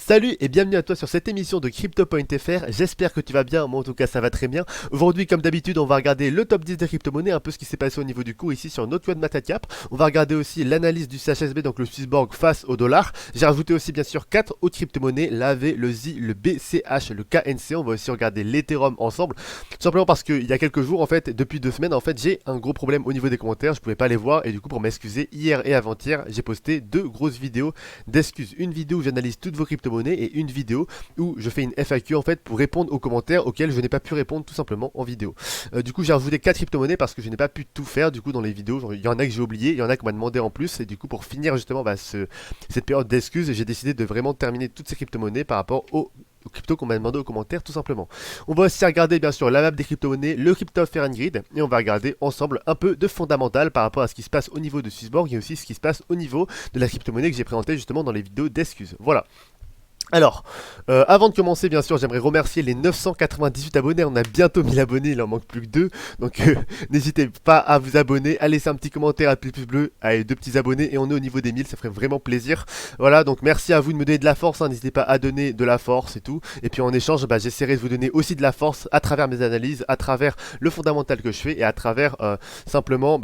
Salut et bienvenue à toi sur cette émission de CryptoPoint.fr, j'espère que tu vas bien, moi en tout cas ça va très bien. Aujourd'hui comme d'habitude on va regarder le top 10 des crypto-monnaies, un peu ce qui s'est passé au niveau du cours ici sur notre web MetaCap. On va regarder aussi l'analyse du CHSB, donc le Swissborg face au dollar. J'ai rajouté aussi bien sûr 4 autres crypto-monnaies, l'AV, le ZI, le BCH, le KNC. On va aussi regarder l'Ethereum ensemble, tout simplement parce qu'il y a quelques jours en fait, depuis 2 semaines en fait, j'ai un gros problème au niveau des commentaires, je pouvais pas les voir et du coup pour m'excuser, hier et avant-hier j'ai posté 2 grosses vidéos d'excuses. Une vidéo où j'analyse toutes vos crypto-monnaies et une vidéo où je fais une FAQ en fait pour répondre aux commentaires auxquels je n'ai pas pu répondre tout simplement en vidéo. Du coup j'ai rajouté 4 crypto-monnaies parce que je n'ai pas pu tout faire du coup dans les vidéos. Genre, il y en a que j'ai oublié, il y en a qu'on m'a demandé en plus et du coup pour finir justement cette période d'excuses, j'ai décidé de vraiment terminer toutes ces crypto-monnaies par rapport aux cryptos qu'on m'a demandé aux commentaires tout simplement. On va aussi regarder bien sûr la map des crypto-monnaies, le crypto Grid et on va regarder ensemble un peu de fondamental par rapport à ce qui se passe au niveau de Swissborg et aussi ce qui se passe au niveau de la crypto-monnaie que j'ai présenté justement dans les vidéos d'excuses. Voilà. Alors, avant de commencer, bien sûr, j'aimerais remercier les 998 abonnés. On a bientôt 1000 abonnés, il en manque plus que 2. Donc, n'hésitez pas à vous abonner, à laisser un petit commentaire, à pouce bleu, allez, 2 petits abonnés. Et on est au niveau des 1000, ça ferait vraiment plaisir. Voilà, donc merci à vous de me donner de la force. Hein. N'hésitez pas à donner de la force et tout. Et puis en échange, j'essaierai de vous donner aussi de la force à travers mes analyses, à travers le fondamental que je fais et à travers simplement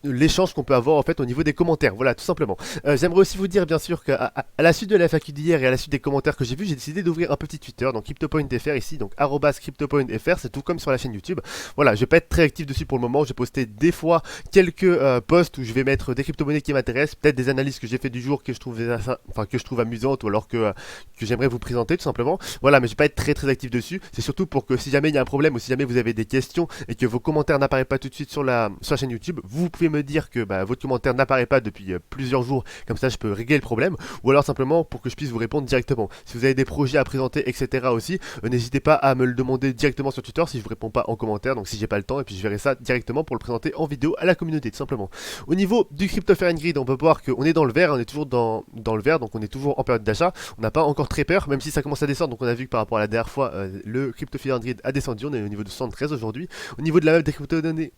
l'échange qu'on peut avoir en fait au niveau des commentaires, voilà tout simplement. J'aimerais aussi vous dire bien sûr qu'à la suite de la FAQ d'hier et à la suite des commentaires que j'ai vus, j'ai décidé d'ouvrir un petit Twitter, donc CryptoPoint.fr ici, donc @CryptoPoint.fr, c'est tout comme sur la chaîne YouTube. Voilà, je vais pas être très actif dessus pour le moment, je vais poster des fois quelques posts où je vais mettre des crypto-monnaies qui m'intéressent, peut-être des analyses que j'ai fait du jour que je trouve amusantes ou alors que j'aimerais vous présenter tout simplement. Voilà, mais je vais pas être très actif dessus, c'est surtout pour que si jamais il y a un problème ou si jamais vous avez des questions et que vos commentaires n'apparaissent pas tout de suite sur la chaîne YouTube, vous pouvez me dire que votre commentaire n'apparaît pas depuis plusieurs jours, comme ça je peux régler le problème, ou alors simplement pour que je puisse vous répondre directement. Si vous avez des projets à présenter, etc. aussi, n'hésitez pas à me le demander directement sur Twitter si je vous réponds pas en commentaire, donc si j'ai pas le temps, et puis je verrai ça directement pour le présenter en vidéo à la communauté, tout simplement. Au niveau du Crypto Grid, on peut voir qu'on est dans le vert, on est toujours dans le vert, donc on est toujours en période d'achat, on n'a pas encore très peur, même si ça commence à descendre, donc on a vu que par rapport à la dernière fois, le Crypto Grid a descendu, on est au niveau de 73 aujourd'hui. Au niveau de la map des crypto-données,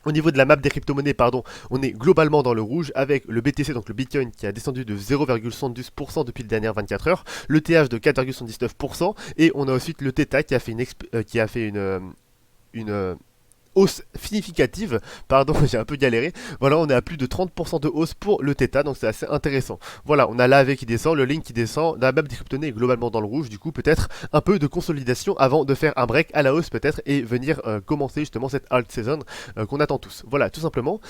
au niveau de la map des crypto-monnaies, on est globalement dans le rouge avec le BTC, donc le Bitcoin, qui a descendu de 0,72% depuis les dernières 24 heures, le TH de 4,79%, et on a ensuite le Theta qui a fait une hausse significative, pardon j'ai un peu galéré, voilà on est à plus de 30% de hausse pour le Theta, donc c'est assez intéressant. Voilà, on a l'AV qui descend, le Link qui descend, la map des crypto-monnaies est globalement dans le rouge, du coup peut-être un peu de consolidation avant de faire un break à la hausse peut-être et venir commencer justement cette alt season qu'on attend tous. Voilà, tout simplement.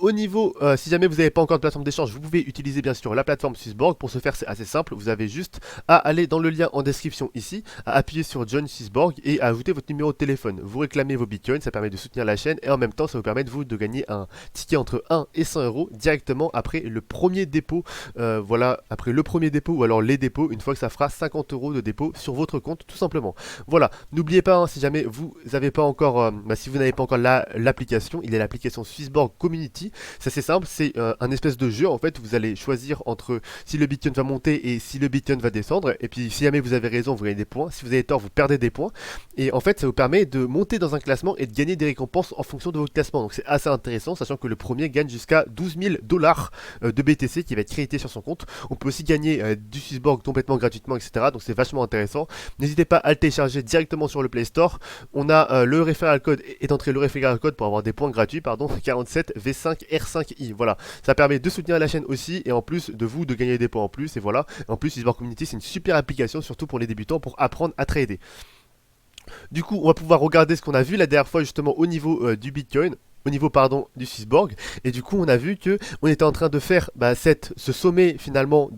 Au niveau, si jamais vous n'avez pas encore de plateforme d'échange, vous pouvez utiliser bien sûr la plateforme Swissborg. Pour ce faire, c'est assez simple. Vous avez juste à aller dans le lien en description ici, à appuyer sur Join Swissborg et à ajouter votre numéro de téléphone. Vous réclamez vos bitcoins, ça permet de soutenir la chaîne et en même temps, ça vous permet de gagner un ticket entre 1 et 100 euros directement après le premier dépôt. Voilà, après le premier dépôt ou alors les dépôts, une fois que ça fera 50 euros de dépôt sur votre compte, tout simplement. Voilà, n'oubliez pas, hein, si jamais vous n'avez pas encore, si vous n'avez pas encore l'application, il y a l'application Swissborg Community. C'est assez simple, c'est un espèce de jeu en fait, vous allez choisir entre si le Bitcoin va monter et si le Bitcoin va descendre, et puis si jamais vous avez raison, vous gagnez des points, si vous avez tort, vous perdez des points, et en fait ça vous permet de monter dans un classement et de gagner des récompenses en fonction de votre classement, donc c'est assez intéressant, sachant que le premier gagne jusqu'à 12 000 dollars de BTC qui va être crédité sur son compte. On peut aussi gagner du Swissborg complètement gratuitement, etc. Donc c'est vachement intéressant. N'hésitez pas à le télécharger directement sur le Play Store. On a le referral code et d'entrer le referral code pour avoir des points gratuits, pardon, 47 V5R5I. Voilà, ça permet de soutenir la chaîne aussi et en plus de gagner des points en plus. Et voilà, en plus Swissborg Community c'est une super application surtout pour les débutants pour apprendre à trader. Du coup, on va pouvoir regarder ce qu'on a vu la dernière fois justement au niveau du Bitcoin. Au niveau du Swissborg, et du coup on a vu que on était en train de faire ce sommet finalement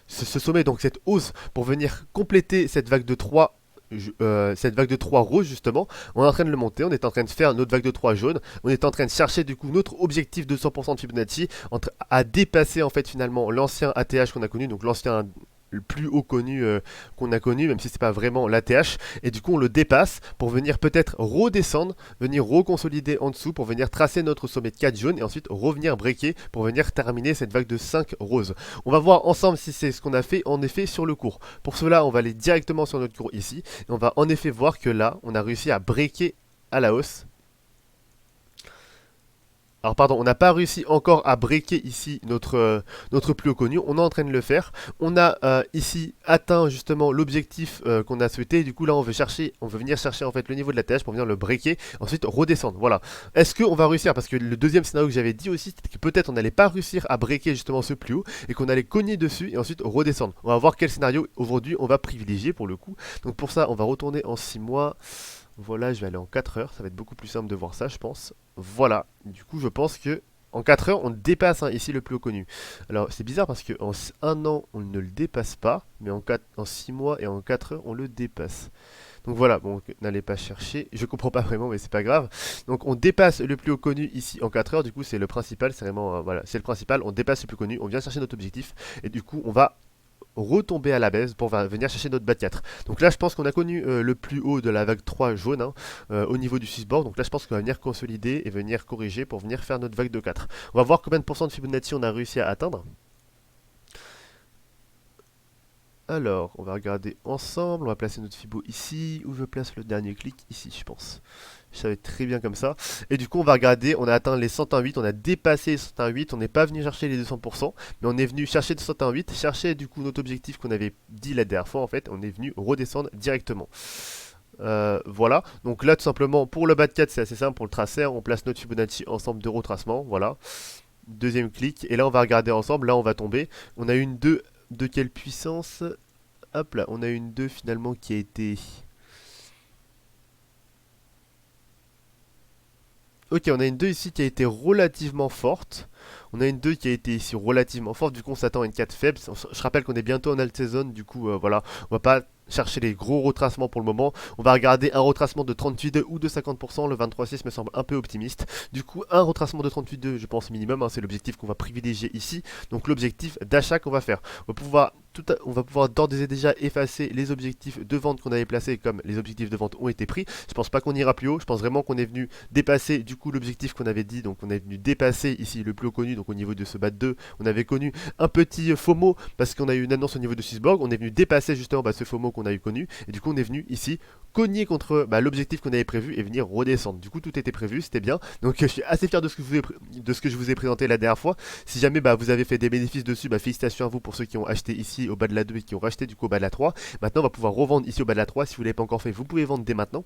ce sommet, donc cette hausse pour venir compléter cette vague de 3 rose justement. On est en train de le monter, on est en train de faire notre vague de 3 jaune, on est en train de chercher du coup notre objectif de 100% de Fibonacci à dépasser en fait finalement l'ancien ATH qu'on a connu, donc l'ancien le plus haut connu qu'on a connu, même si c'est pas vraiment l'ATH, et du coup on le dépasse pour venir peut-être redescendre, venir reconsolider en dessous pour venir tracer notre sommet de 4 jaune et ensuite revenir breaker pour venir terminer cette vague de 5 roses. On va voir ensemble si c'est ce qu'on a fait en effet sur le cours. Pour cela on va aller directement sur notre cours ici et on va en effet voir que là on a réussi à breaker à la hausse. Alors pardon, on n'a pas réussi encore à breaker ici notre plus haut connu, on est en train de le faire. On a ici atteint justement l'objectif qu'on a souhaité, du coup là on veut venir chercher en fait le niveau de la TH pour venir le breaker, ensuite redescendre, voilà. Est-ce qu'on va réussir? Parce que le deuxième scénario que j'avais dit aussi, c'était que peut-être on n'allait pas réussir à breaker justement ce plus haut, et qu'on allait cogner dessus et ensuite redescendre. On va voir quel scénario aujourd'hui on va privilégier pour le coup. Donc pour ça, on va retourner en 6 mois. Voilà, je vais aller en 4 heures, ça va être beaucoup plus simple de voir ça, je pense. Voilà, du coup, je pense que en 4 heures, on dépasse hein, ici le plus haut connu. Alors, c'est bizarre parce qu'en 1 an, on ne le dépasse pas, mais en 6 mois et en 4 heures, on le dépasse. Donc voilà, bon, n'allez pas chercher, je comprends pas vraiment, mais c'est pas grave. Donc on dépasse le plus haut connu ici en 4 heures, du coup, c'est le principal, c'est vraiment, voilà, c'est le principal, on dépasse le plus connu, on vient chercher notre objectif, et du coup, on va retomber à la baisse pour venir chercher notre bat 4. Donc là je pense qu'on a connu le plus haut de la vague 3 jaune hein, au niveau du Swissborg. Donc là je pense qu'on va venir consolider et venir corriger pour venir faire notre vague de 4. On va voir combien de pourcents de Fibonacci on a réussi à atteindre. Alors, on va regarder ensemble, on va placer notre Fibo ici, où je place le dernier clic, ici je pense. Ça va être très bien comme ça. Et du coup, on va regarder, on a atteint les 101,8, on a dépassé les 101,8, on n'est pas venu chercher les 200%, mais on est venu chercher les 101,8, chercher du coup notre objectif qu'on avait dit la dernière fois en fait, on est venu redescendre directement. Voilà, donc là tout simplement pour le bas de 4 c'est assez simple pour le tracer, on place notre Fibonacci ensemble de retracement, voilà. Deuxième clic, et là on va regarder ensemble, là on va tomber, on a une 2 de quelle puissance? Hop là, on a une 2 finalement qui a été... Ok, on a une 2 ici qui a été relativement forte. On a une 2 qui a été ici relativement forte, du coup on s'attend à une 4 faible. Je rappelle qu'on est bientôt en alt saison, du coup voilà, on va pas chercher les gros retracements pour le moment. On va regarder un retracement de 38,2 ou de 50%, le 23,6 me semble un peu optimiste. Du coup un retracement de 38,2 je pense minimum, hein, c'est l'objectif qu'on va privilégier ici. Donc l'objectif d'achat qu'on va faire. On va pouvoir d'ores et déjà effacer les objectifs de vente qu'on avait placés comme les objectifs de vente ont été pris. Je pense pas qu'on ira plus haut, je pense vraiment qu'on est venu dépasser du coup l'objectif qu'on avait dit, donc on est venu dépasser ici le plus haut connu, donc au niveau de ce BAT 2, on avait connu un petit FOMO parce qu'on a eu une annonce au niveau de Swissborg, on est venu dépasser justement ce FOMO qu'on a eu connu, et du coup on est venu ici cogner contre l'objectif qu'on avait prévu et venir redescendre. Du coup tout était prévu, c'était bien, donc je suis assez fier de ce que je vous ai présenté la dernière fois. Si jamais vous avez fait des bénéfices dessus, félicitations à vous pour ceux qui ont acheté ici au bas de la 2 et qui ont racheté du coup au bas de la 3. Maintenant on va pouvoir revendre ici au bas de la 3, si vous ne l'avez pas encore fait, vous pouvez vendre dès maintenant.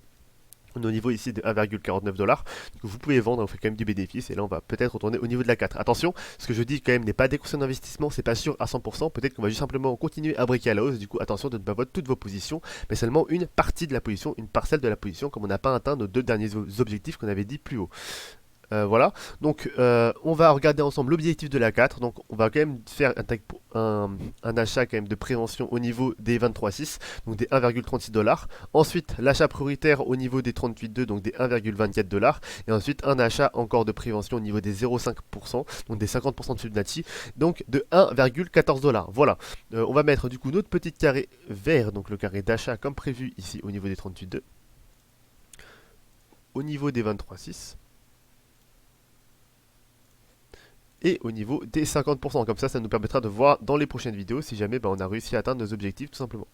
On est au niveau ici de 1,49$. Donc vous pouvez vendre, on fait quand même du bénéfice. Et là, on va peut-être retourner au niveau de la 4. Attention, ce que je dis quand même n'est pas des conseils d'investissement, c'est pas sûr à 100%. Peut-être qu'on va juste simplement continuer à briquer à la hausse. Du coup, attention de ne pas vendre toutes vos positions, mais seulement une partie de la position, une parcelle de la position, comme on n'a pas atteint nos deux derniers objectifs qu'on avait dit plus haut. Voilà, donc on va regarder ensemble l'objectif de la 4. Donc on va quand même faire un achat quand même de prévention au niveau des 23,6, donc des 1,36$. Ensuite l'achat prioritaire au niveau des 38,2, donc des 1,24$. Et ensuite un achat encore de prévention au niveau des 0,5%, donc des 50% de Fibonacci, donc de 1,14$. Voilà, on va mettre du coup notre petit carré vert, donc le carré d'achat comme prévu ici au niveau des 38,2, au niveau des 23,6. Et au niveau des 50%. Comme ça nous permettra de voir dans les prochaines vidéos si jamais on a réussi à atteindre nos objectifs tout simplement.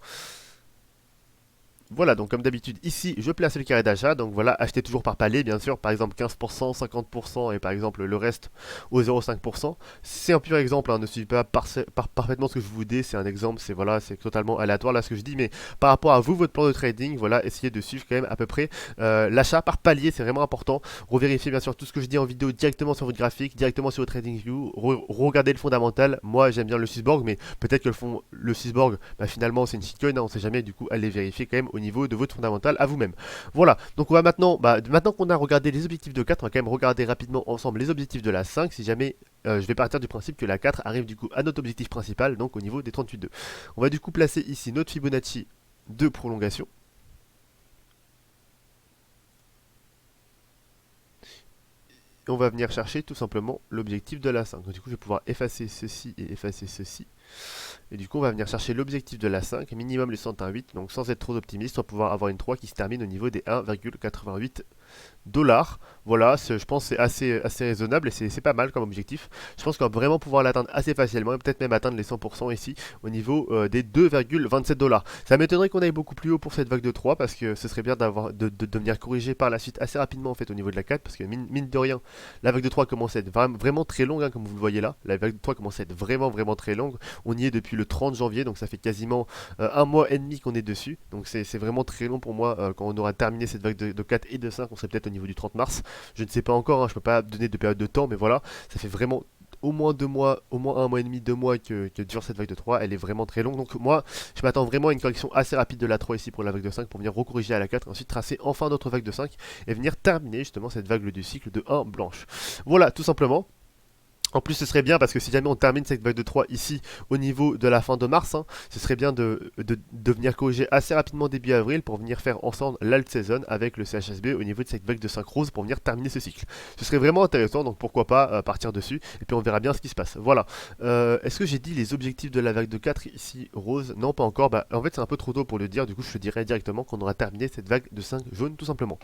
Voilà, donc comme d'habitude, ici, je place le carré d'achat. Donc voilà, acheter toujours par palier, bien sûr. Par exemple, 15%, 50% et par exemple le reste au 0,5%. C'est un pur exemple, hein, ne suivez pas parfaitement ce que je vous dis. C'est un exemple, c'est voilà, c'est totalement aléatoire là ce que je dis. Mais par rapport à vous, votre plan de trading, voilà, essayez de suivre quand même à peu près l'achat par palier, c'est vraiment important. Revérifiez bien sûr tout ce que je dis en vidéo directement sur votre graphique, directement sur votre TradingView. Regardez le fondamental. Moi, j'aime bien le Swissborg, mais peut-être que le Swissborg, finalement, c'est une shitcoin, hein, on sait jamais. Du coup, allez vérifier quand même au niveau de votre fondamental à vous-même. Voilà, donc on va maintenant, maintenant qu'on a regardé les objectifs de 4, on va quand même regarder rapidement ensemble les objectifs de la 5, si jamais je vais partir du principe que la 4 arrive du coup à notre objectif principal, donc au niveau des 38,2. On va du coup placer ici notre Fibonacci de prolongation. Et on va venir chercher tout simplement l'objectif de la 5. Donc du coup je vais pouvoir effacer ceci et effacer ceci. Et du coup, on va venir chercher l'objectif de la 5, minimum les 101,8, donc sans être trop optimiste, on va pouvoir avoir une 3 qui se termine au niveau des 1,88 dollars. Voilà, je pense que c'est assez raisonnable et c'est pas mal comme objectif. Je pense qu'on va vraiment pouvoir l'atteindre assez facilement et peut-être même atteindre les 100% ici au niveau des 2,27 dollars. Ça m'étonnerait qu'on aille beaucoup plus haut pour cette vague de 3 parce que ce serait bien de venir corriger par la suite assez rapidement en fait au niveau de la 4 parce que mine de rien, la vague de 3 commence à être vraiment très longue hein, comme vous le voyez là. La vague de 3 commence à être vraiment très longue. On y est depuis le 30 janvier donc ça fait quasiment un mois et demi qu'on est dessus. Donc c'est vraiment très long pour moi quand on aura terminé cette vague de 4 et de 5, on serait peut-être au niveau du 30 mars. Je ne sais pas encore, hein, je ne peux pas donner de période de temps, mais voilà, ça fait vraiment au moins 2 mois, au moins un mois et demi, 2 mois que dure cette vague de 3, elle est vraiment très longue. Donc moi, je m'attends vraiment à une correction assez rapide de la 3 ici pour la vague de 5 pour venir recorriger à la 4, ensuite tracer enfin notre vague de 5 et venir terminer justement cette vague du cycle de 1 blanche. Voilà, tout simplement. En plus, ce serait bien parce que si jamais on termine cette vague de 3 ici au niveau de la fin de mars, hein, ce serait bien de venir corriger assez rapidement début avril pour venir faire ensemble l'alt season avec le CHSB au niveau de cette vague de 5 roses pour venir terminer ce cycle. Ce serait vraiment intéressant, donc pourquoi pas partir dessus et puis on verra bien ce qui se passe. Voilà. Est-ce que j'ai dit les objectifs de la vague de 4 ici rose? Non, pas encore. Bah, en fait, c'est un peu trop tôt pour le dire. Du coup, je te dirai directement qu'on aura terminé cette vague de 5 jaune tout simplement.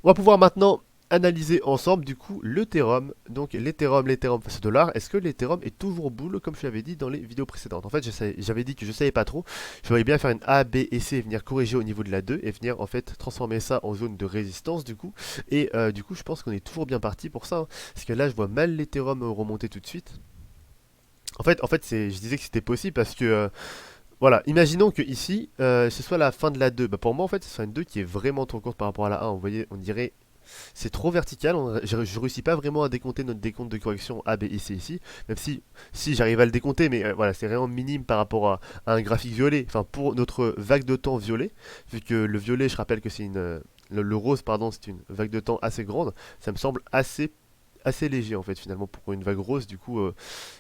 On va pouvoir maintenant analyser ensemble du coup l'Ethereum. Donc l'Ethereum face au dollar. Est-ce que l'Ethereum est toujours bull comme je l'avais dit dans les vidéos précédentes? En fait, j'avais dit que je savais pas trop. Je voulais bien faire une A, B et C et venir corriger au niveau de la 2 et venir en fait transformer ça en zone de résistance du coup. Et du coup, je pense qu'on est toujours bien parti pour ça. Hein, parce que là, je vois mal l'Ethereum remonter tout de suite. En fait, je disais que c'était possible parce que voilà, imaginons que ici, ce soit la fin de la 2. Bah, pour moi, en fait, ce sera une 2 qui est vraiment trop courte par rapport à la 1. Vous voyez, on dirait c'est trop vertical, je réussis pas vraiment à décompter notre décompte de correction A, B et C ici, même si j'arrive à le décompter, mais voilà, c'est vraiment minime par rapport à un graphique violet, enfin pour notre vague de temps violet, vu que le violet, je rappelle que c'est le rose, pardon, c'est une vague de temps assez grande, ça me semble assez léger en fait finalement pour une vague rose, du coup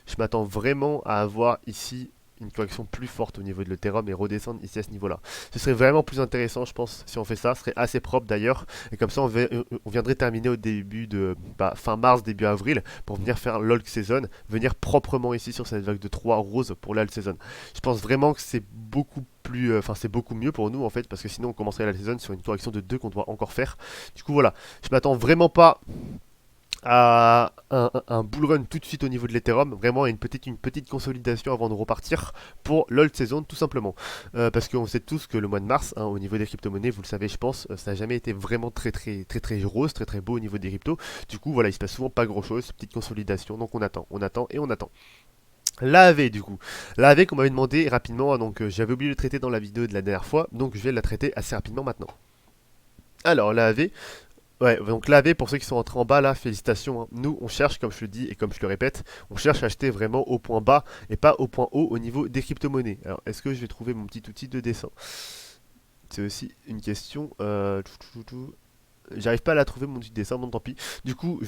je m'attends vraiment à avoir ici une correction plus forte au niveau de l'Ethereum et redescendre ici à ce niveau là. Ce serait vraiment plus intéressant je pense si on fait ça, ce serait assez propre d'ailleurs et comme ça on viendrait terminer au début de fin mars, début avril pour venir faire l'alt season, venir proprement ici sur cette vague de 3 roses pour l'alt season. Je pense vraiment que c'est beaucoup plus, enfin c'est beaucoup mieux pour nous en fait parce que sinon on commencerait la saison sur une correction de 2 qu'on doit encore faire. Du coup voilà, je m'attends vraiment pas à un bull run tout de suite au niveau de l'Ethereum, vraiment une petite consolidation avant de repartir pour l'old season tout simplement. Parce qu'on sait tous que le mois de mars, hein, au niveau des crypto-monnaies, vous le savez je pense, ça n'a jamais été vraiment très rose, très beau au niveau des cryptos. Du coup voilà, il se passe souvent pas grand chose, petite consolidation, donc on attend et on attend. L'AAV du coup, l'AAV qu'on m'avait demandé rapidement, hein, donc j'avais oublié de le traiter dans la vidéo de la dernière fois, donc je vais la traiter assez rapidement maintenant. Alors l'AAV, ouais, donc l'AV, pour ceux qui sont rentrés en bas là, félicitations. Hein. Nous, on cherche, comme je le dis et comme je le répète, on cherche à acheter vraiment au point bas et pas au point haut au niveau des crypto-monnaies. Alors, est-ce que je vais trouver mon petit outil de dessin? C'est aussi une question. J'arrive pas à la trouver, mon outil de dessin, bon tant pis. Du coup, je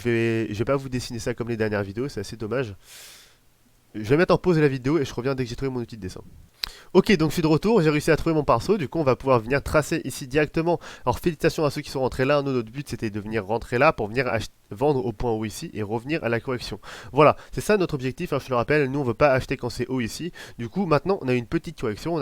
vais pas vous dessiner ça comme les dernières vidéos, c'est assez dommage. Je vais mettre en pause la vidéo et je reviens dès que j'ai trouvé mon outil de dessin. Ok, donc je suis de retour, j'ai réussi à trouver mon pinceau, du coup on va pouvoir venir tracer ici directement. Alors félicitations à ceux qui sont rentrés là, nous, notre but c'était de venir rentrer là pour venir vendre au point haut ici et revenir à la correction. Voilà, c'est ça notre objectif, hein, je te le rappelle, nous on veut pas acheter quand c'est haut ici. Du coup maintenant on a une petite correction, on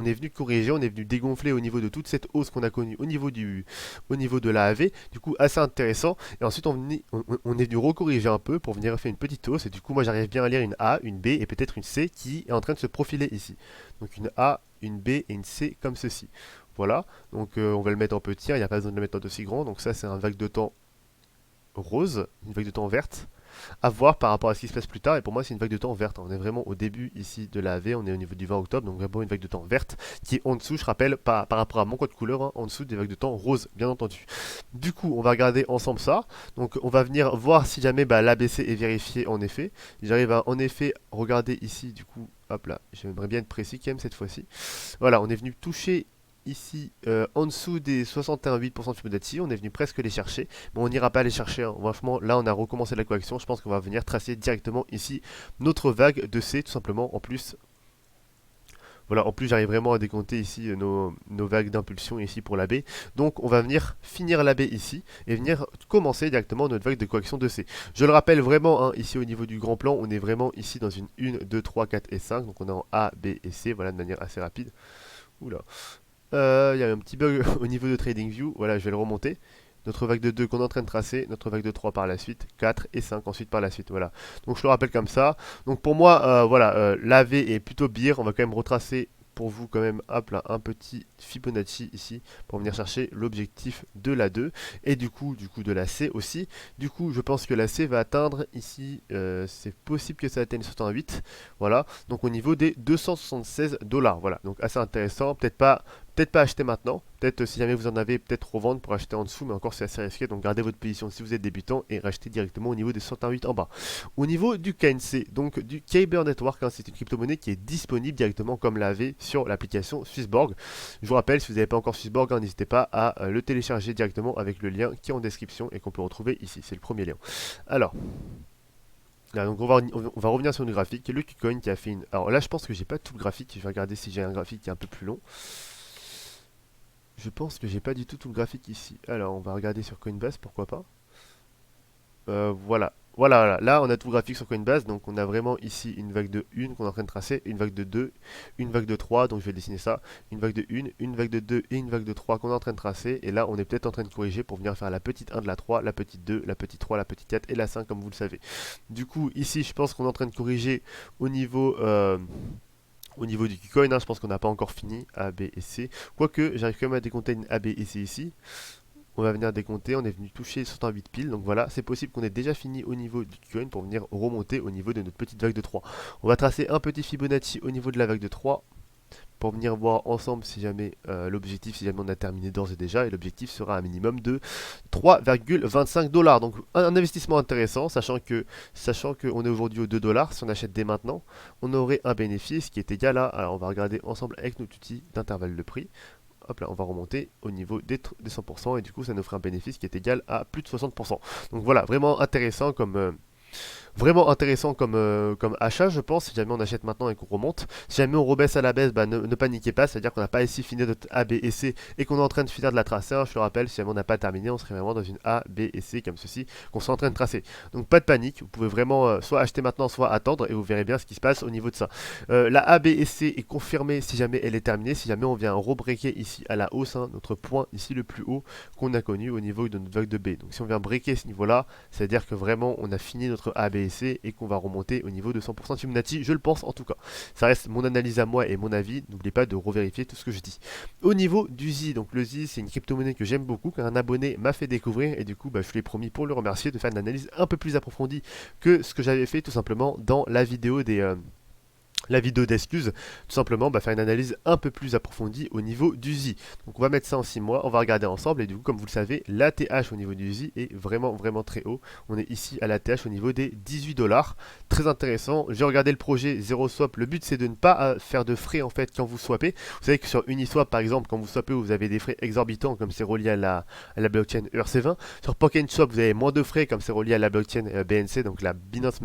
est venu corriger, on est venu dégonfler au niveau de toute cette hausse qu'on a connue au niveau de la AV, du coup assez intéressant. Et ensuite on est venu recorriger un peu pour venir faire une petite hausse et du coup moi j'arrive bien à lire une A, une B et peut-être une C qui est en train de se profiler ici. Donc une A, une B et une C comme ceci. Voilà, donc on va le mettre en petit, il n'y a pas besoin de le mettre en aussi grand. Donc ça c'est un vague de temps rose, une vague de temps verte. À voir par rapport à ce qui se passe plus tard. Et pour moi c'est une vague de temps verte. On est vraiment au début ici de la AV, on est au niveau du 20 octobre. Donc vraiment une vague de temps verte qui est en dessous, je rappelle, par rapport à mon code couleur, hein, en dessous des vagues de temps rose, bien entendu. Du coup on va regarder ensemble ça. Donc on va venir voir si jamais l'ABC est vérifié en effet. J'arrive à en effet regarder ici du coup. Hop là, j'aimerais bien être précis quand même cette fois-ci. Voilà, on est venu toucher ici en dessous des 61,8% de Fibonacci, on est venu presque les chercher, mais on n'ira pas les chercher. Hein. Franchement, là on a recommencé la correction, je pense qu'on va venir tracer directement ici notre vague de C tout simplement. En plus, Voilà, en plus j'arrive vraiment à décompter ici nos vagues d'impulsion ici pour la B. Donc on va venir finir la B ici et venir commencer directement notre vague de correction de C. Je le rappelle vraiment, hein, ici au niveau du grand plan, on est vraiment ici dans une 1, 2, 3, 4 et 5. Donc on est en A, B et C, voilà, de manière assez rapide. Oula. Il y a un petit bug au niveau de TradingView, voilà, je vais le remonter. Notre vague de 2 qu'on est en train de tracer, notre vague de 3 par la suite, 4 et 5 ensuite par la suite, voilà. Donc je le rappelle comme ça. Donc pour moi, voilà, la V est plutôt beer, on va quand même retracer pour vous quand même, hop là, un petit Fibonacci ici pour venir chercher l'objectif de la 2 et du coup de la C aussi. Du coup, je pense que la C va atteindre ici, c'est possible que ça atteigne 68, voilà. Donc au niveau des 276 $, voilà. Donc assez intéressant, peut-être pas acheter maintenant, peut-être si jamais vous en avez, peut-être revendre pour acheter en dessous, mais encore c'est assez risqué, donc gardez votre position si vous êtes débutant et rachetez directement au niveau des 108 en bas. Au niveau du KNC, donc du Kyber Network, hein, c'est une crypto-monnaie qui est disponible directement comme la V sur l'application Swissborg. Je vous rappelle, si vous n'avez pas encore Swissborg, hein, n'hésitez pas à le télécharger directement avec le lien qui est en description et qu'on peut retrouver ici, c'est le premier lien. Alors, là, donc on va revenir sur une graphique, le KuCoin qui a fait une... Alors là je pense que j'ai pas tout le graphique, je vais regarder si j'ai un graphique qui est un peu plus long. Je pense que j'ai pas du tout le graphique ici. Alors, on va regarder sur Coinbase, pourquoi pas. Voilà. Voilà, là on a tout le graphique sur Coinbase, donc on a vraiment ici une vague de 1 qu'on est en train de tracer, une vague de 2, une vague de 3, donc je vais dessiner ça, une vague de 1, une vague de 2 et une vague de 3 qu'on est en train de tracer, et là on est peut-être en train de corriger pour venir faire la petite 1 de la 3, la petite 2, la petite 3, la petite 4 et la 5 comme vous le savez. Du coup ici je pense qu'on est en train de corriger au niveau... Au niveau du KuCoin, hein, je pense qu'on n'a pas encore fini A, B et C. Quoique, j'arrive quand même à décompter une A, B et C ici. On va venir décompter, on est venu toucher 108 piles. Donc voilà, c'est possible qu'on ait déjà fini au niveau du KuCoin pour venir remonter au niveau de notre petite vague de 3. On va tracer un petit Fibonacci au niveau de la vague de 3 pour venir voir ensemble si jamais l'objectif, si jamais on a terminé d'ores et déjà, et l'objectif sera un minimum de 3,25 $. Donc un investissement intéressant, sachant qu'on est aujourd'hui aux 2 $, si on achète dès maintenant, on aurait un bénéfice qui est égal à, alors on va regarder ensemble avec notre outil d'intervalle de prix. Hop là, on va remonter au niveau des 100% et du coup ça nous ferait un bénéfice qui est égal à plus de 60%. Donc voilà, vraiment intéressant comme achat, je pense, si jamais on achète maintenant et qu'on remonte. Si jamais on rebaisse à la baisse, bah, ne paniquez pas, c'est-à-dire qu'on n'a pas ici fini notre A, B et C et qu'on est en train de finir de la tracer. Hein, je le rappelle, si jamais on n'a pas terminé, on serait vraiment dans une A, B et C comme ceci, qu'on soit en train de tracer. Donc pas de panique, vous pouvez vraiment soit acheter maintenant, soit attendre et vous verrez bien ce qui se passe au niveau de ça. La A, B et C est confirmée si jamais elle est terminée, si jamais on vient rebreaker ici à la hausse, hein, notre point ici le plus haut qu'on a connu au niveau de notre vague de B. Donc si on vient breaker ce niveau-là, c'est-à-dire que vraiment on a fini notre A, B et qu'on va remonter au niveau de 100% de Fibonacci, je le pense en tout cas. Ça reste mon analyse à moi et mon avis, n'oubliez pas de revérifier tout ce que je dis. Au niveau du Z, donc le Z c'est une crypto-monnaie que j'aime beaucoup, qu'un abonné m'a fait découvrir et du coup bah, je lui ai promis pour le remercier de faire une analyse un peu plus approfondie que ce que j'avais fait tout simplement dans la vidéo d'excuses, tout simplement faire une analyse un peu plus approfondie au niveau du Z. Donc on va mettre ça en 6 mois, on va regarder ensemble et du coup comme vous le savez, l'ATH au niveau du Z est vraiment très haut. On est ici à l'ATH au niveau des 18 $. Très intéressant, j'ai regardé le projet Zero Swap, le but c'est de ne pas faire de frais en fait quand vous swappez. Vous savez que sur Uniswap par exemple, quand vous swappez vous avez des frais exorbitants comme c'est relié à la blockchain ERC20. Sur PocketSwap vous avez moins de frais comme c'est relié à la blockchain BNC, donc la Binance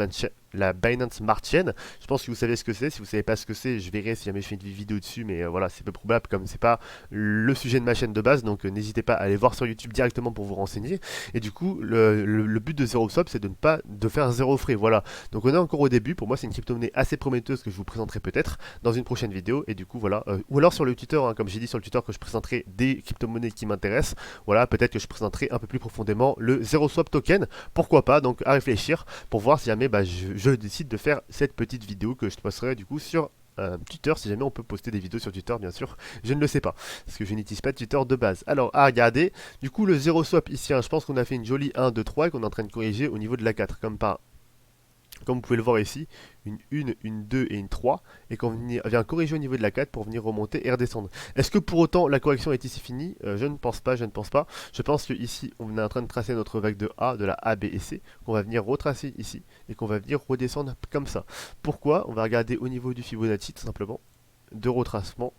Smart Chain. Je pense que vous savez ce que c'est. Si vous savez pas ce que c'est, je verrai si jamais je fais une vidéo dessus, mais voilà, c'est peu probable comme c'est pas le sujet de ma chaîne de base, donc n'hésitez pas à aller voir sur YouTube directement pour vous renseigner. Et du coup, le but de Zero Swap, c'est de ne pas de faire zéro frais. Voilà. Donc on est encore au début. Pour moi, c'est une crypto-monnaie assez prometteuse que je vous présenterai peut-être dans une prochaine vidéo. Et du coup, voilà. Ou alors sur le tuteur, hein, comme j'ai dit sur le tuteur que je présenterai des crypto-monnaies qui m'intéressent. Voilà, peut-être que je présenterai un peu plus profondément le Zero Swap Token. Pourquoi pas? Donc à réfléchir pour voir si jamais je décide de faire cette petite vidéo que je posterai du coup sur Twitter, si jamais on peut poster des vidéos sur Twitter, bien sûr, je ne le sais pas, parce que je n'utilise pas Twitter de base. Alors, à regarder, du coup, le 0 swap ici, hein, je pense qu'on a fait une jolie 1, 2, 3 et qu'on est en train de corriger au niveau de la 4, comme vous pouvez le voir ici, une 1, une 2 et une 3, et qu'on vient corriger au niveau de la 4 pour venir remonter et redescendre. Est-ce que pour autant la correction est ici finie? Je ne pense pas, je ne pense pas. Je pense que ici on est en train de tracer notre vague de A, de la A, B et C, qu'on va venir retracer ici, et qu'on va venir redescendre comme ça. Pourquoi? On va regarder au niveau du Fibonacci tout simplement, de retracement.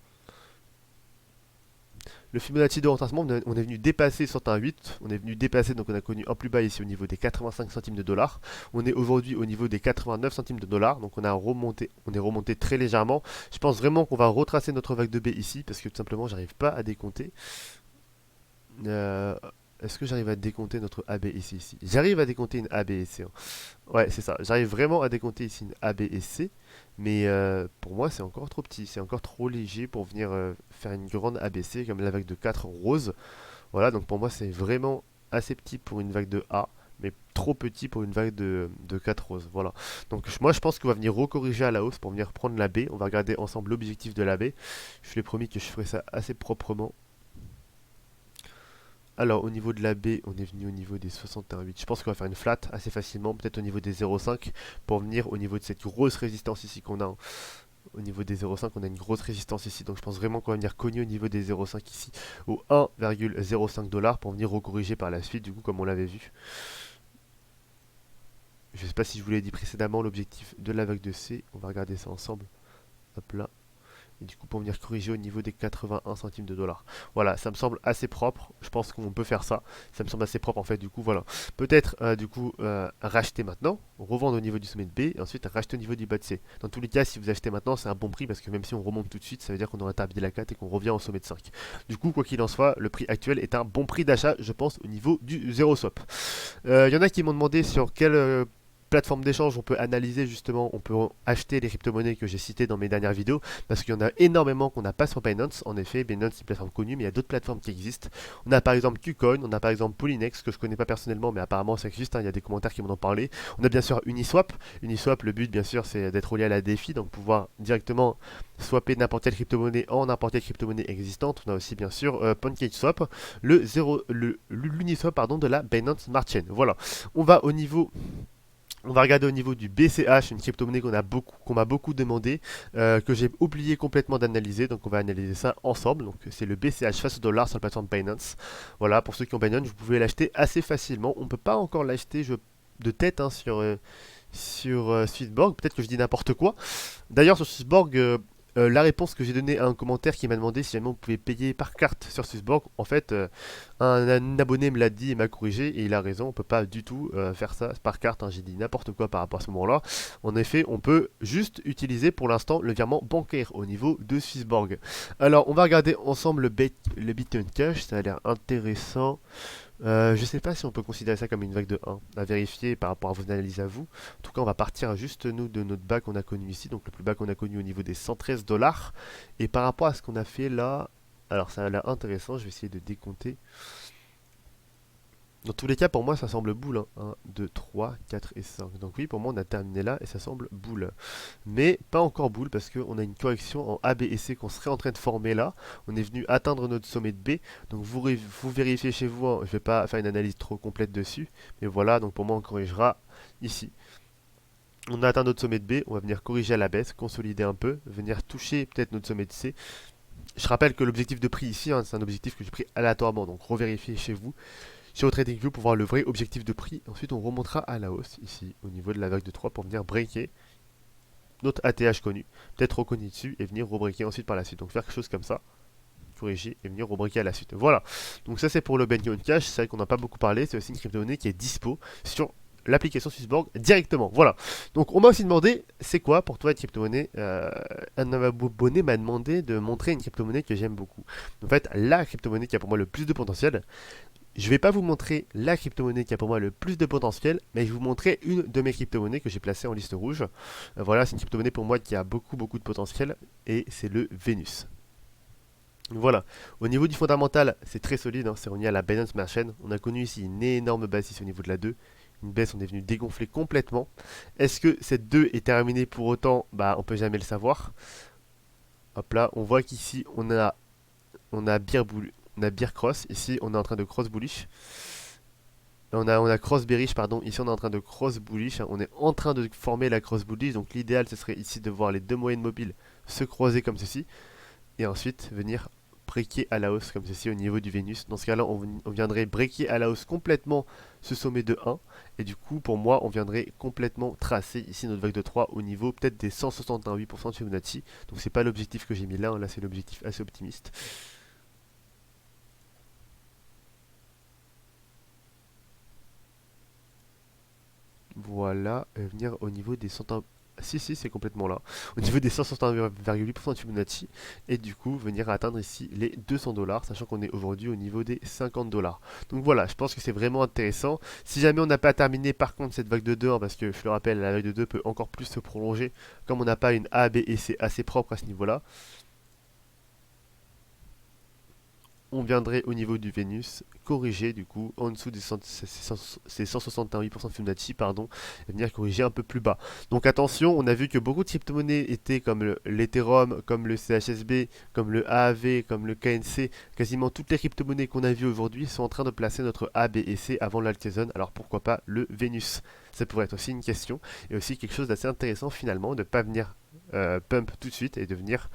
Le Fibonacci de retracement, on est venu dépasser 108, on est venu dépasser, donc on a connu un plus bas ici au niveau des 85 centimes de dollars. On est aujourd'hui au niveau des 89 centimes de dollars, donc on est remonté très légèrement. Je pense vraiment qu'on va retracer notre vague de B ici, parce que tout simplement, j'arrive pas à décompter. Euh, Est-ce que j'arrive à décompter notre AB ici? J'arrive à décompter une AB et C, hein. Ouais, c'est ça. J'arrive vraiment à décompter ici une AB et C. Mais pour moi, c'est encore trop petit. C'est encore trop léger pour venir faire une grande ABC comme la vague de 4 rose. Voilà, donc pour moi, c'est vraiment assez petit pour une vague de A. Mais trop petit pour une vague de 4 roses. Voilà. Donc moi, je pense qu'on va venir recorriger à la hausse pour venir prendre la B. On va regarder ensemble l'objectif de la B. Je vous l'ai promis que je ferai ça assez proprement. Alors au niveau de la B, on est venu au niveau des 61,8. Je pense qu'on va faire une flat assez facilement, peut-être au niveau des 0,5 pour venir au niveau de cette grosse résistance ici qu'on a, hein. Au niveau des 0,5, on a une grosse résistance ici, donc je pense vraiment qu'on va venir cogner au niveau des 0,5 ici au 1,05 $ pour venir recorriger par la suite, du coup comme on l'avait vu. Je ne sais pas si je vous l'ai dit précédemment, l'objectif de la vague de C, on va regarder ça ensemble. Hop là. Et du coup pour venir corriger au niveau des 81 centimes de dollars. Voilà, ça me semble assez propre, je pense qu'on peut faire ça. Ça me semble assez propre en fait, du coup voilà. Peut-être racheter maintenant, revendre au niveau du sommet de B, et ensuite racheter au niveau du bas de C. Dans tous les cas, si vous achetez maintenant, c'est un bon prix, parce que même si on remonte tout de suite, ça veut dire qu'on aura établi la 4 et qu'on revient au sommet de 5. Du coup, quoi qu'il en soit, le prix actuel est un bon prix d'achat, je pense, au niveau du 0 swap. Y en a qui m'ont demandé sur quelle plateforme d'échange on peut analyser justement, on peut acheter les crypto-monnaies que j'ai citées dans mes dernières vidéos, parce qu'il y en a énormément qu'on n'a pas sur Binance. En effet, Binance c'est une plateforme connue, mais il y a d'autres plateformes qui existent. On a par exemple KuCoin, on a par exemple Polynex, que je connais pas personnellement, mais apparemment ça existe, hein, il y a des commentaires qui m'en ont parlé. On a bien sûr Uniswap. Uniswap, le but bien sûr c'est d'être relié à la DeFi, donc pouvoir directement swapper n'importe quelle crypto-monnaie en n'importe quelle crypto-monnaie existante. On a aussi bien sûr PancakeSwap, l'Uniswap pardon, de la Binance Smart Chain. Voilà, on va regarder au niveau du BCH, une crypto-monnaie qu'on m'a beaucoup demandé, que j'ai oublié complètement d'analyser. Donc on va analyser ça ensemble. Donc c'est le BCH face au dollar sur la plateforme Binance. Voilà, pour ceux qui ont Binance, vous pouvez l'acheter assez facilement. On ne peut pas encore l'acheter de tête, hein, sur Swissborg. Peut-être que je dis n'importe quoi. D'ailleurs sur Swissborg, la réponse que j'ai donnée à un commentaire qui m'a demandé si jamais on pouvait payer par carte sur Swissborg, en fait, un abonné me l'a dit et m'a corrigé, et il a raison, on peut pas du tout faire ça par carte, hein. J'ai dit n'importe quoi par rapport à ce moment-là. En effet, on peut juste utiliser pour l'instant le virement bancaire au niveau de Swissborg. Alors, on va regarder ensemble le Bitcoin Cash, ça a l'air intéressant. Je sais pas si on peut considérer ça comme une vague de 1, à vérifier par rapport à vos analyses à vous. En tout cas, on va partir juste nous de notre bas qu'on a connu ici, donc le plus bas qu'on a connu au niveau des 113 $. Et par rapport à ce qu'on a fait là, alors ça a l'air intéressant, je vais essayer de décompter. Dans tous les cas, pour moi, ça semble boule, hein. 1, 2, 3, 4 et 5. Donc oui, pour moi, on a terminé là et ça semble boule. Mais pas encore boule parce qu'on a une correction en A, B et C qu'on serait en train de former là. On est venu atteindre notre sommet de B. Donc vous vérifiez chez vous, hein. Je ne vais pas faire une analyse trop complète dessus. Mais voilà, donc pour moi, on corrigera ici. On a atteint notre sommet de B, on va venir corriger à la baisse, consolider un peu, venir toucher peut-être notre sommet de C. Je rappelle que l'objectif de prix ici, hein, c'est un objectif que j'ai pris aléatoirement, donc revérifiez chez vous sur TradingView pour voir le vrai objectif de prix. Ensuite, on remontera à la hausse ici au niveau de la vague de 3 pour venir breaker notre ATH connu, peut-être reconnu dessus et venir rebreaker ensuite par la suite. Donc faire quelque chose comme ça, corriger et venir rebreaker à la suite. Voilà. Donc ça c'est pour le Bitcoin Cash. C'est vrai qu'on n'a pas beaucoup parlé. C'est aussi une crypto-monnaie qui est dispo sur l'application Swissborg directement. Voilà. Donc on m'a aussi demandé, c'est quoi pour toi une crypto-monnaie Un abonné m'a demandé de montrer une crypto-monnaie que j'aime beaucoup. En fait, la crypto-monnaie qui a pour moi le plus de potentiel. Je ne vais pas vous montrer la crypto-monnaie qui a pour moi le plus de potentiel, mais je vais vous montrer une de mes crypto-monnaies que j'ai placée en liste rouge. Voilà, c'est une crypto-monnaie pour moi qui a beaucoup de potentiel, et c'est le Venus. Voilà, au niveau du fondamental, c'est très solide, hein, c'est relié à la Binance Smart Chain. On a connu ici une énorme baisse ici au niveau de la 2. Une baisse, on est venu dégonfler complètement. Est-ce que cette 2 est terminée pour autant? Bah, on peut jamais le savoir. Hop là, on voit qu'ici, on a bear cross. Ici, on est en train de cross bullish. On a cross bearish, pardon. Ici, on est en train de cross bullish, hein. On est en train de former la cross bullish. Donc, l'idéal, ce serait ici de voir les deux moyennes mobiles se croiser comme ceci. Et ensuite, venir breaker à la hausse comme ceci au niveau du Vénus. Dans ce cas-là, on viendrait breaker à la hausse complètement ce sommet de 1. Et du coup, pour moi, on viendrait complètement tracer ici notre vague de 3 au niveau peut-être des 168% de Fibonacci. Donc, c'est pas l'objectif que j'ai mis là. Là, c'est l'objectif assez optimiste. Voilà, et venir au niveau des 101... Si, si, c'est complètement là. Au niveau des 161,8% de Fibonacci. Et du coup, venir atteindre ici les 200 dollars, sachant qu'on est aujourd'hui au niveau des 50 dollars. Donc voilà, je pense que c'est vraiment intéressant. Si jamais on n'a pas terminé par contre cette vague de 2, hein, parce que je le rappelle, la vague de 2 peut encore plus se prolonger, comme on n'a pas une A, B et C assez propre à ce niveau-là. On viendrait au niveau du Vénus, corriger du coup en dessous des 161,8% de Fibonacci, pardon, et venir corriger un peu plus bas. Donc attention, on a vu que beaucoup de crypto-monnaies étaient comme l'Ethereum, comme le CHSB, comme le AAV, comme le KNC, quasiment toutes les crypto-monnaies qu'on a vues aujourd'hui sont en train de placer notre A, B et C avant l'alt season, alors pourquoi pas le Vénus? Ça pourrait être aussi une question, et aussi quelque chose d'assez intéressant finalement, de ne pas venir pump tout de suite et de venir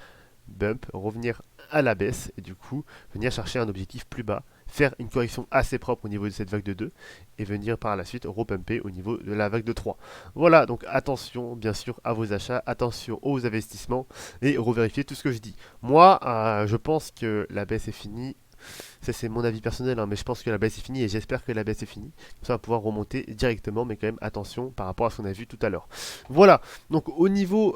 bump, revenir à la baisse et du coup venir chercher un objectif plus bas, faire une correction assez propre au niveau de cette vague de 2 et venir par la suite repumper au niveau de la vague de 3. Voilà, donc attention bien sûr à vos achats, attention aux investissements et revérifiez tout ce que je dis. Moi, je pense que la baisse est finie. Ça c'est mon avis personnel, hein, mais je pense que la baisse est finie et j'espère que la baisse est finie. Ça va pouvoir remonter directement, mais quand même attention par rapport à ce qu'on a vu tout à l'heure. Voilà, donc au niveau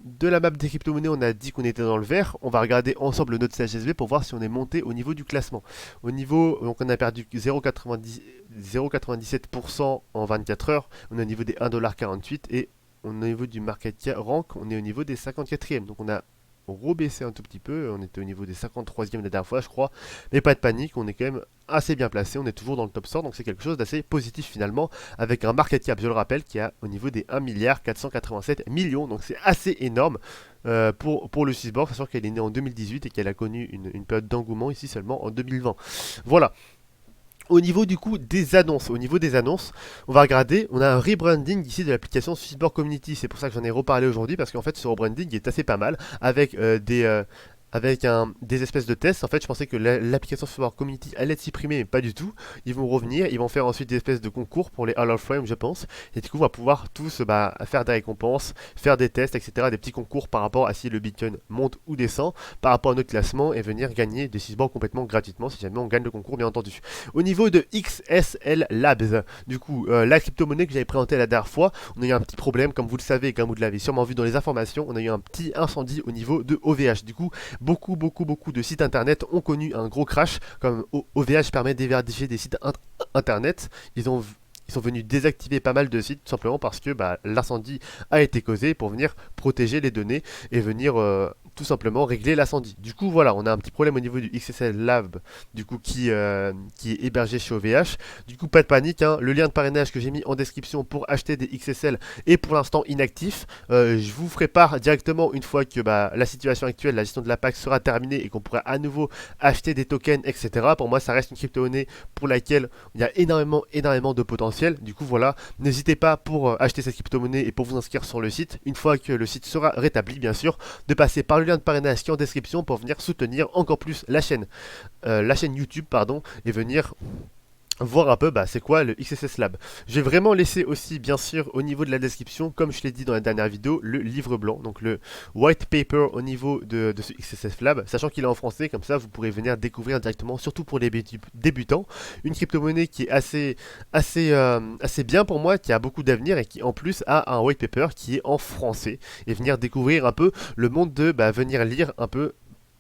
de la map des crypto-monnaies, on a dit qu'on était dans le vert. On va regarder ensemble notre CHSB pour voir si on est monté au niveau du classement. Au niveau, donc on a perdu 0,97% en 24 heures. On est au niveau des 1,48$ et au niveau du market rank, on est au niveau des 54e. Donc on a rebaissé un tout petit peu. On était au niveau des 53e la dernière fois, je crois. Mais pas de panique, on est quand même assez bien placé. On est toujours dans le top 100, donc c'est quelque chose d'assez positif finalement. Avec un market cap, je le rappelle, qui est au niveau des 1,487 milliards. Donc c'est assez énorme pour le Swissborg, sachant qu'elle est née en 2018 et qu'elle a connu une période d'engouement ici seulement en 2020. Voilà. Au niveau du coup des annonces, on va regarder, on a un rebranding ici de l'application Swissborg Community. C'est pour ça que j'en ai reparlé aujourd'hui parce qu'en fait ce rebranding est assez pas mal avec des espèces de tests. En fait, je pensais que l'application Swissborg Community allait être supprimée, mais pas du tout. Ils vont revenir, ils vont faire ensuite des espèces de concours pour les Hall of Fame, je pense. Et du coup, on va pouvoir tous faire des récompenses, faire des tests, etc. Des petits concours par rapport à si le Bitcoin monte ou descend, par rapport à notre classement et venir gagner des Swissborg complètement gratuitement si jamais on gagne le concours, bien entendu. Au niveau de XSL Labs, du coup, la crypto-monnaie que j'avais présentée la dernière fois, on a eu un petit problème, comme vous le savez et comme vous l'avez sûrement vu dans les informations, on a eu un petit incendie au niveau de OVH. Du coup, beaucoup de sites internet ont connu un gros crash, comme OVH permet d'héberger des sites internet. Ils sont venus désactiver pas mal de sites tout simplement parce que l'incendie a été causé pour venir protéger les données et venir tout simplement régler l'incendie. Du coup voilà, on a un petit problème au niveau du XSL Lab du coup qui est hébergé chez OVH. Du coup pas de panique, hein. Le lien de parrainage que j'ai mis en description pour acheter des XSL est pour l'instant inactif. Je vous ferai part directement une fois que la situation actuelle, la gestion de la PAC sera terminée et qu'on pourra à nouveau acheter des tokens, etc. Pour moi ça reste une crypto-monnaie pour laquelle il y a énormément de potentiel. Du coup voilà, n'hésitez pas pour acheter cette crypto-monnaie et pour vous inscrire sur le site, une fois que le site sera rétabli bien sûr, de passer par le lien de parrainage qui est en description pour venir soutenir encore plus la chaîne YouTube pardon, et venir voir un peu c'est quoi le XSS Lab. Je vais vraiment laisser aussi bien sûr au niveau de la description, comme je l'ai dit dans la dernière vidéo, le livre blanc, donc le white paper au niveau de ce XSS Lab, sachant qu'il est en français, comme ça vous pourrez venir découvrir directement, surtout pour les débutants, une crypto-monnaie qui est assez bien pour moi, qui a beaucoup d'avenir et qui en plus a un white paper qui est en français, et venir découvrir un peu le monde de venir lire un peu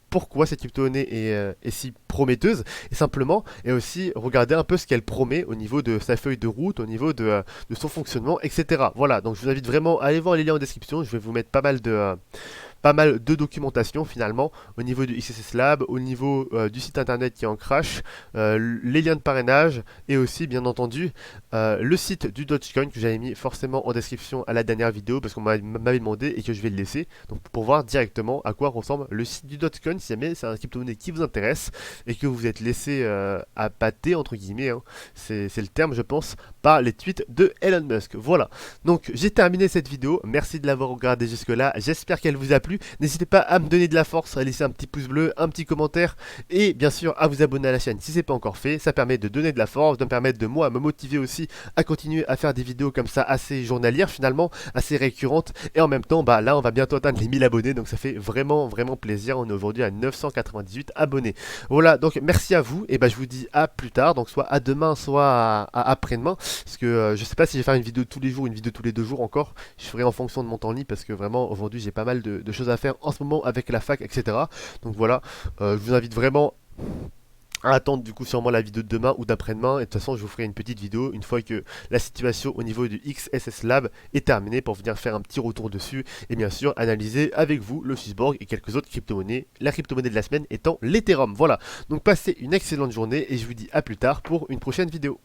pourquoi cette crypto-monnaie est si prometteuse et simplement et aussi regarder un peu ce qu'elle promet au niveau de sa feuille de route, au niveau de son fonctionnement, etc. Voilà, donc je vous invite vraiment à aller voir les liens en description, je vais vous mettre pas mal de documentation finalement au niveau du XSS Lab, au niveau du site internet qui est en crash, les liens de parrainage et aussi bien entendu le site du Dogecoin que j'avais mis forcément en description à la dernière vidéo parce qu'on m'avait demandé et que je vais le laisser donc pour voir directement à quoi ressemble le site du Dogecoin si jamais c'est un crypto-monnaie qui vous intéresse et que vous êtes laissé à pâter entre guillemets, hein. C'est le terme je pense par les tweets de Elon Musk. Voilà, donc j'ai terminé cette vidéo, merci de l'avoir regardé jusque là, j'espère qu'elle vous a plu. N'hésitez pas à me donner de la force, à laisser un petit pouce bleu, un petit commentaire et bien sûr à vous abonner à la chaîne si ce n'est pas encore fait. Ça permet de donner de la force, de me permettre de moi me motiver aussi à continuer à faire des vidéos comme ça assez journalières finalement, assez récurrentes et en même temps là on va bientôt atteindre les 1000 abonnés donc ça fait vraiment plaisir. On est aujourd'hui à 998 abonnés. Voilà, voilà, donc merci à vous, et bah je vous dis à plus tard, donc soit à demain, soit après-demain, parce que je sais pas si je vais faire une vidéo tous les jours, une vidéo tous les 2 jours encore, je ferai en fonction de mon temps libre, parce que vraiment aujourd'hui j'ai pas mal de choses à faire en ce moment avec la fac, etc. Donc voilà, je vous invite vraiment à attendre du coup sûrement la vidéo de demain ou d'après-demain, et de toute façon je vous ferai une petite vidéo une fois que la situation au niveau du XSS Lab est terminée pour venir faire un petit retour dessus, et bien sûr analyser avec vous le Swissborg et quelques autres crypto-monnaies, la crypto-monnaie de la semaine étant l'Ethereum. Voilà, donc passez une excellente journée et je vous dis à plus tard pour une prochaine vidéo.